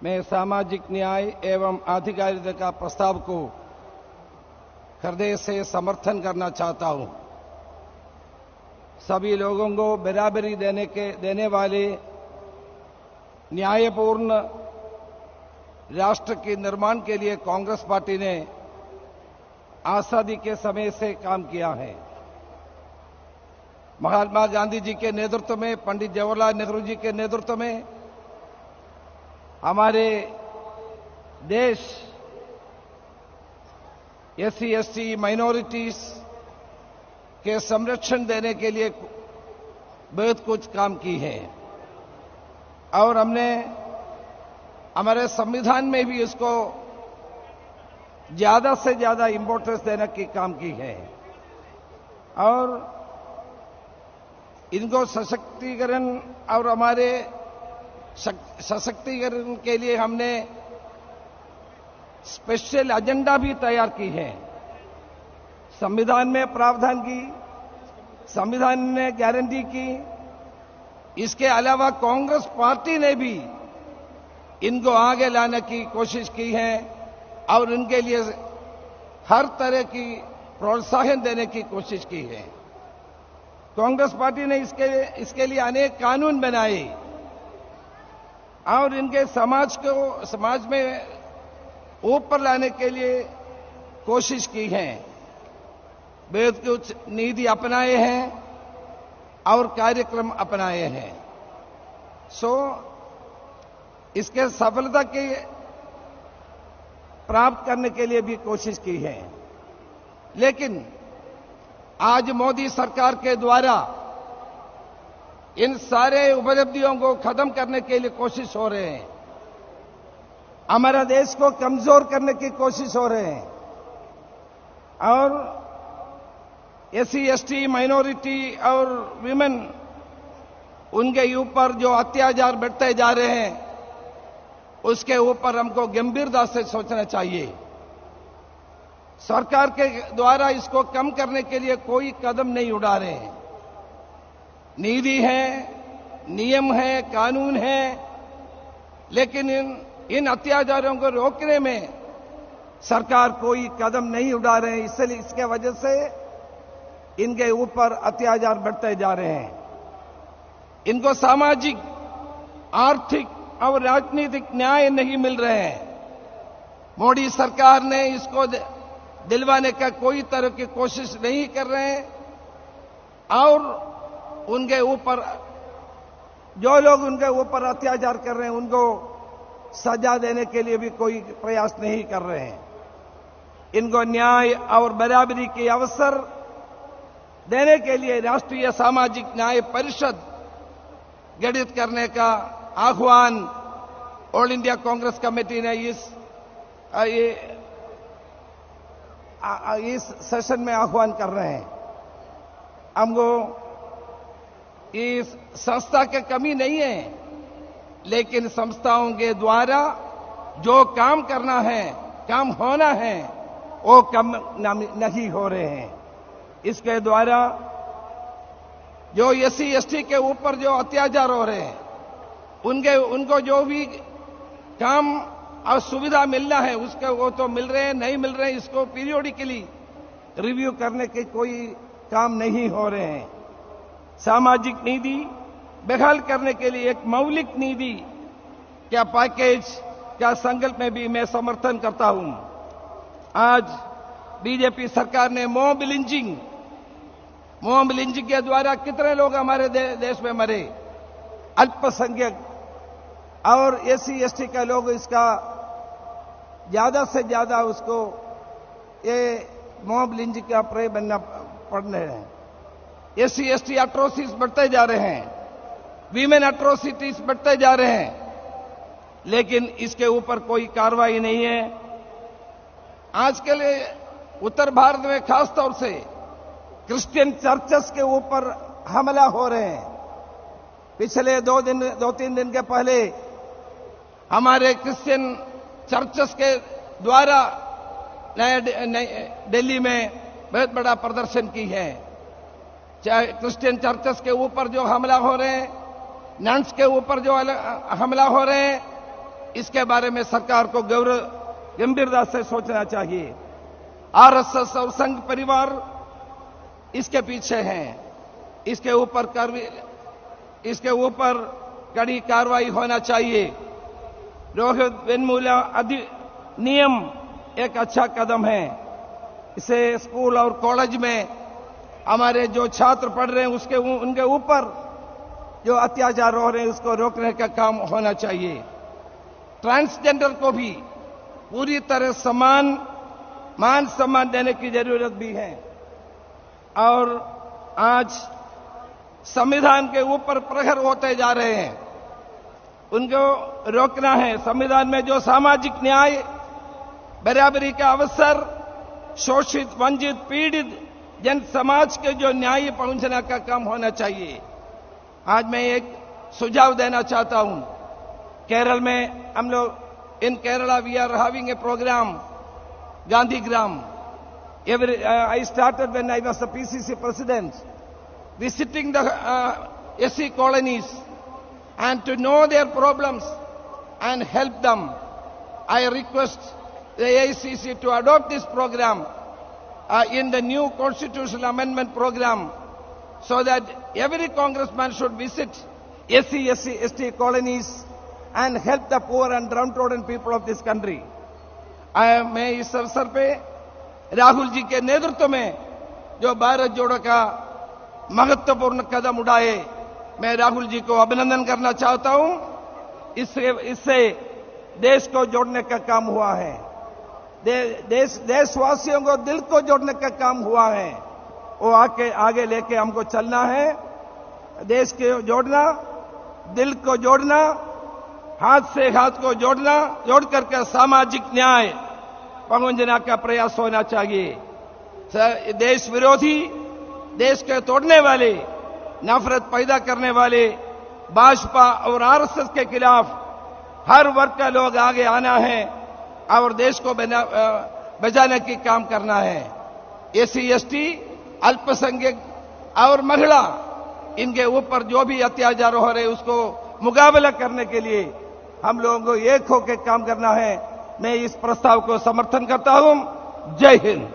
मैं सामाजिक न्याय एवं आधिकारिता का प्रस्ताव को हृदय से समर्थन करना चाहता हूं। सभी लोगों को बराबरी देने वाले न्यायपूर्ण राष्ट्र के निर्माण के लिए कांग्रेस पार्टी ने आजादी के समय से काम किया है। महात्मा गांधी जी के नेतृत्व में, पंडित जवाहरलाल नेहरू जी के नेतृत्व में हमारे देश एससी एसटी माइनॉरिटीज के संरक्षण देने के लिए बहुत कुछ काम की है और हमने हमारे संविधान में भी इसको ज्यादा से ज्यादा इंपॉर्टेंस देने की काम की है और इनको सशक्तिकरण और हमारे सशक्तिकरण के लिए हमने स्पेशल एजेंडा भी तैयार की है। संविधान में प्रावधान की, संविधान ने गारंटी की। इसके अलावा कांग्रेस पार्टी ने भी इनको आगे लाने की कोशिश की है और इनके लिए हर तरह की प्रोत्साहन देने की कोशिश की है। कांग्रेस पार्टी ने इसके लिए अनेक कानून बनाए और इनके समाज में ऊपर लाने के लिए कोशिश की है। बहुत कुछ नीति अपनाए हैं और कार्यक्रम अपनाए हैं। इसके सफलता के प्राप्त करने के लिए भी कोशिश की है। लेकिन आज मोदी सरकार के द्वारा इन सारे उपलब्धियों को खत्म करने के लिए कोशिश हो रहे हैं। हमारा देश को कमजोर करने की कोशिश हो रहे हैं और एससी एसटी माइनॉरिटी और विमेन उनके ऊपर जो अत्याचार बढ़ते जा रहे हैं उसके ऊपर हमको गंभीरता से सोचना चाहिए। सरकार के द्वारा इसको कम करने के लिए कोई कदम नहीं उठा रहे हैं। नीति है, नियम है, कानून है, लेकिन इन अत्याचारों को रोकने में सरकार कोई कदम नहीं उठा रहे हैं। इसलिए इसके वजह से इनके ऊपर अत्याचार बढ़ते जा रहे हैं। इनको सामाजिक, आर्थिक और राजनीतिक न्याय नहीं मिल रहे हैं। मोदी सरकार ने इसको दिलवाने का कोई तरह की कोशिश नहीं कर रहे हैं और उनके ऊपर जो लोग उनके ऊपर अत्याचार कर रहे हैं उनको सजा देने के लिए भी कोई प्रयास नहीं कर रहे हैं। इनको न्याय और बराबरी के अवसर देने के लिए राष्ट्रीय सामाजिक न्याय परिषद गठित करने का आह्वान ऑल इंडिया कांग्रेस कमेटी ने इस सेशन में आह्वान कर रहे हैं। हमको इस संस्था की कमी नहीं है, लेकिन संस्थाओं के द्वारा जो काम करना है, काम होना है, वो कम नहीं हो रहे हैं। इसके द्वारा जो एससी एसटी के ऊपर जो अत्याचार हो रहे हैं उनको जो भी काम और सुविधा मिलना है उसके वो तो मिल रहे हैं, नहीं मिल रहे हैं, इसको पीरियोडिकली रिव्यू करने के कोई काम नहीं हो रहे हैं। सामाजिक नीति बहाल करने के लिए एक मौलिक नीति क्या पैकेज क्या संकल्प में भी मैं समर्थन करता हूं। आज बीजेपी सरकार ने मॉब लिंचिंग के द्वारा कितने लोग हमारे देश में मरे, अल्पसंख्यक और एससी एसटी के लोग इसका ज्यादा से ज्यादा उसको ये मॉब लिंचिंग का प्रे बनना पड़ रहे हैं। एससी एसटी अट्रोसिटीज बढ़ते जा रहे हैं, वीमेन अट्रोसिटीज बढ़ते जा रहे हैं, लेकिन इसके ऊपर कोई कार्रवाई नहीं है। आज के लिए उत्तर भारत में खासतौर से क्रिश्चियन चर्चेस के ऊपर हमला हो रहे हैं। पिछले 2-3 दिन के पहले हमारे क्रिश्चियन चर्चेस के द्वारा दिल्ली में बहुत बड़ा प्रदर्शन की है। चाहे क्रिश्चियन चर्चेस के ऊपर जो हमला हो रहे हैं, नन्स के ऊपर जो हमला हो रहे हैं, इसके बारे में सरकार को गंभीरता से सोचना चाहिए। आरएसएस और संघ परिवार इसके पीछे हैं। इसके ऊपर कड़ी कार्रवाई होना चाहिए। रोहित वेमुला अधिनियम एक अच्छा कदम है। इसे स्कूल और कॉलेज में हमारे जो छात्र पढ़ रहे हैं उनके ऊपर जो अत्याचार हो रहे हैं उसको रोकने का काम होना चाहिए। ट्रांसजेंडर को भी पूरी तरह मान सम्मान देने की जरूरत भी है। और आज संविधान के ऊपर प्रहर होते जा रहे हैं, उनको रोकना है। संविधान में जो सामाजिक न्याय, बराबरी का अवसर, शोषित, वंचित, पीड़ित जन समाज के जो न्याय पहुंचने का काम होना चाहिए। आज मैं एक सुझाव देना चाहता हूं। केरल में हम लोग in Kerala we are having a programme Gandhigram. I started when I was the PCC president, visiting the SC colonies and to know their problems and help them. I request the AICC to adopt this program in the new constitutional amendment program, so that every congressman should visit SC, ST colonies and help the poor and downtrodden people of this country. मैं इस अवसर पे राहुल जी के नेतृत्व में जो भारत जोड़ो का महत्वपूर्ण कदम उठाए, मैं राहुल जी को अभिनंदन करना चाहता हूं। इससे देश को जोड़ने का काम हुआ है। देशवासियों को दिल को जोड़ने का काम हुआ है। वो आगे लेके हमको चलना है। देश को जोड़ना, दिल को जोड़ना, हाथ से हाथ को जोड़ना, जोड़ करके सामाजिक न्याय पहुंचने का प्रयास होना चाहिए। देश विरोधी, देश के तोड़ने वाले, नफरत पैदा करने वाले भाजपा और आरएसएस के खिलाफ हर वर्ग का लोग आगे आना है और देश को बचाने की काम करना है। एससी, एसटी, अल्पसंख्यक और महिला, इनके ऊपर जो भी अत्याचार हो रहे उसको मुकाबला करने के लिए हम लोगों को एक होकर काम करना है। मैं इस प्रस्ताव को समर्थन करता हूं। जय हिंद।